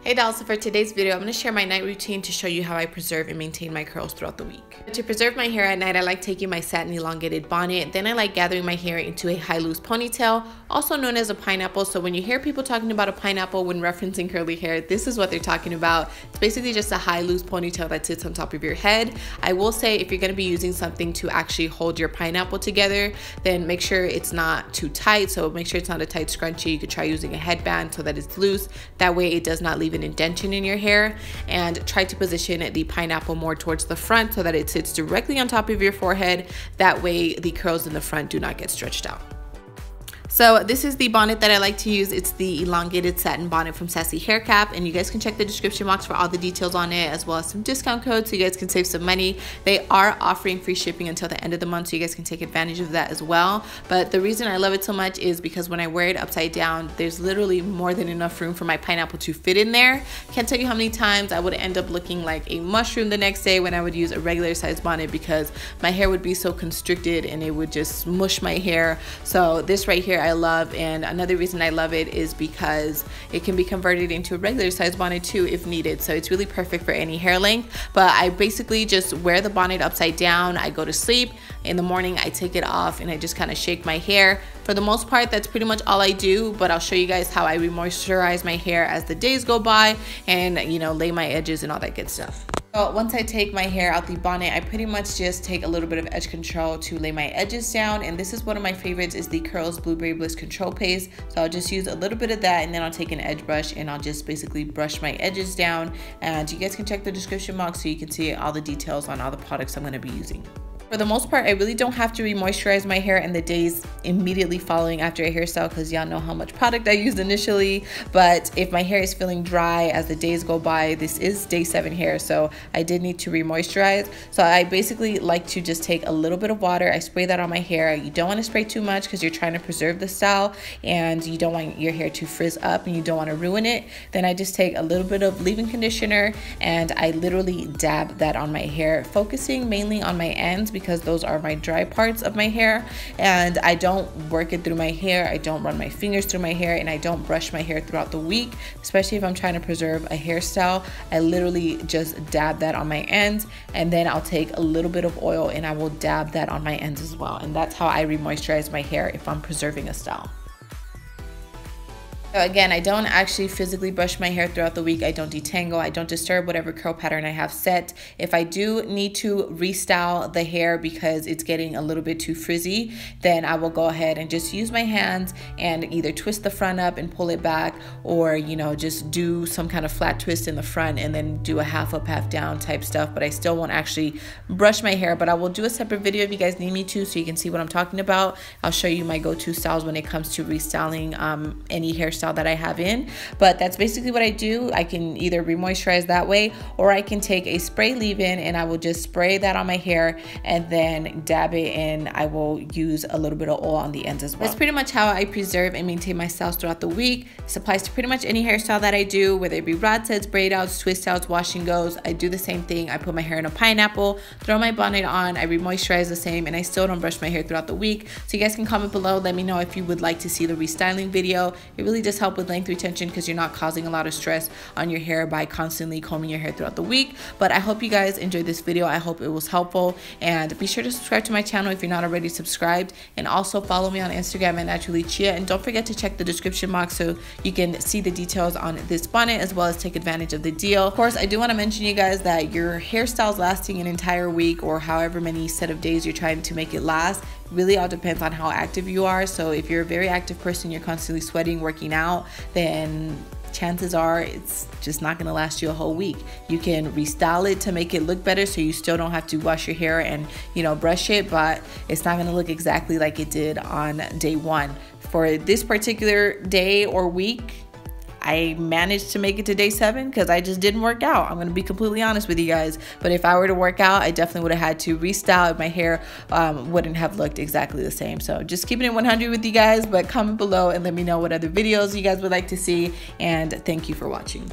Hey dolls, so for today's video, I'm going to share my night routine to show you how I preserve and maintain my curls throughout the week. To preserve my hair at night, I like taking my Satin elongated bonnet, then I like gathering my hair into a high loose ponytail, also known as a pineapple. So when you hear people talking about a pineapple when referencing curly hair, this is what they're talking about. It's basically just a high loose ponytail that sits on top of your head. I will say if you're going to be using something to actually hold your pineapple together, then make sure it's not too tight. So make sure it's not a tight scrunchie. You could try using a headband so that it's loose. That way it does not leave an indentation in your hair, and try to position the pineapple more towards the front so that it sits directly on top of your forehead. That way the curls in the front do not get stretched out. So this is the bonnet that I like to use. It's the elongated satin bonnet from Sassy hair cap, and you guys can check the description box for all the details on it, as well as some discount codes so you guys can save some money. They are offering free shipping until the end of the month, so you guys can take advantage of that as well. But the reason I love it so much is because when I wear it upside down, there's literally more than enough room for my pineapple to fit in there. Can't tell you how many times I would end up looking like a mushroom the next day when I would use a regular size bonnet, because my hair would be so constricted and it would just smush my hair. So this right here I love, and another reason I love it is because it can be converted into a regular size bonnet too if needed. So it's really perfect for any hair length. But I basically just wear the bonnet upside down. I go to sleep. In the morning I take it off and I just kind of shake my hair. For the most part, that's pretty much all I do, but I'll show you guys how I re-moisturize my hair as the days go by, and lay my edges and all that good stuff. So once I take my hair out the bonnet, I pretty much just take a little bit of edge control to lay my edges down. And this is one of my favorites, is the Curls Blueberry Bliss Control Paste. So I'll just use a little bit of that, and then I'll take an edge brush and I'll just basically brush my edges down. And you guys can check the description box so you can see all the details on all the products I'm going to be using. For the most part, I really don't have to re-moisturize my hair in the days immediately following after a hairstyle, because y'all know how much product I used initially. But if my hair is feeling dry as the days go by, this is day 7 hair, so I did need to re-moisturize. So I basically like to just take a little bit of water, I spray that on my hair. You don't want to spray too much because you're trying to preserve the style and you don't want your hair to frizz up and you don't want to ruin it. Then I just take a little bit of leave-in conditioner and I literally dab that on my hair, focusing mainly on my ends because those are my dry parts of my hair. And I don't work it through my hair, I don't run my fingers through my hair, and I don't brush my hair throughout the week, especially if I'm trying to preserve a hairstyle. I literally just dab that on my ends, and then I'll take a little bit of oil and I will dab that on my ends as well. And that's how I re-moisturize my hair if I'm preserving a style. So again, I don't actually physically brush my hair throughout the week. I don't detangle. I don't disturb whatever curl pattern I have set. If I do need to restyle the hair because it's getting a little bit too frizzy, then I will go ahead and just use my hands and either twist the front up and pull it back, or just do some kind of flat twist in the front and then do a half up, half down type stuff. But I still won't actually brush my hair. But I will do a separate video if you guys need me to, so you can see what I'm talking about. I'll show you my go-to styles when it comes to restyling any hairstyle that I have in. But that's basically what I do. I can either re-moisturize that way, or I can take a spray leave-in and I will just spray that on my hair and then dab it, and I will use a little bit of oil on the ends as well. That's pretty much how I preserve and maintain my styles throughout the week. This applies to pretty much any hairstyle that I do, whether it be rod sets, braid outs, twist outs, wash and goes. I do the same thing. I put my hair in a pineapple, throw my bonnet on, I re-moisturize the same, and I still don't brush my hair throughout the week. So you guys can comment below, let me know if you would like to see the restyling video. It really does help with length retention because you're not causing a lot of stress on your hair by constantly combing your hair throughout the week. But I hope you guys enjoyed this video. I hope it was helpful, and be sure to subscribe to my channel if you're not already subscribed, and also follow me on Instagram at Naturally Chia. And don't forget to check the description box so you can see the details on this bonnet as well as take advantage of the deal. Of course, I do want to mention you guys that your hairstyles lasting an entire week or however many set of days you're trying to make it last really all depends on how active you are. So if you're a very active person, you're constantly sweating, working out, then chances are it's just not going to last you a whole week. You can restyle it to make it look better so you still don't have to wash your hair and brush it, but it's not going to look exactly like it did on day 1. For this particular day or week, I managed to make it to day 7 because I just didn't work out. I'm going to be completely honest with you guys. But if I were to work out, I definitely would have had to restyle it. My hair wouldn't have looked exactly the same. So just keeping it 100 with you guys, but comment below and let me know what other videos you guys would like to see. And thank you for watching.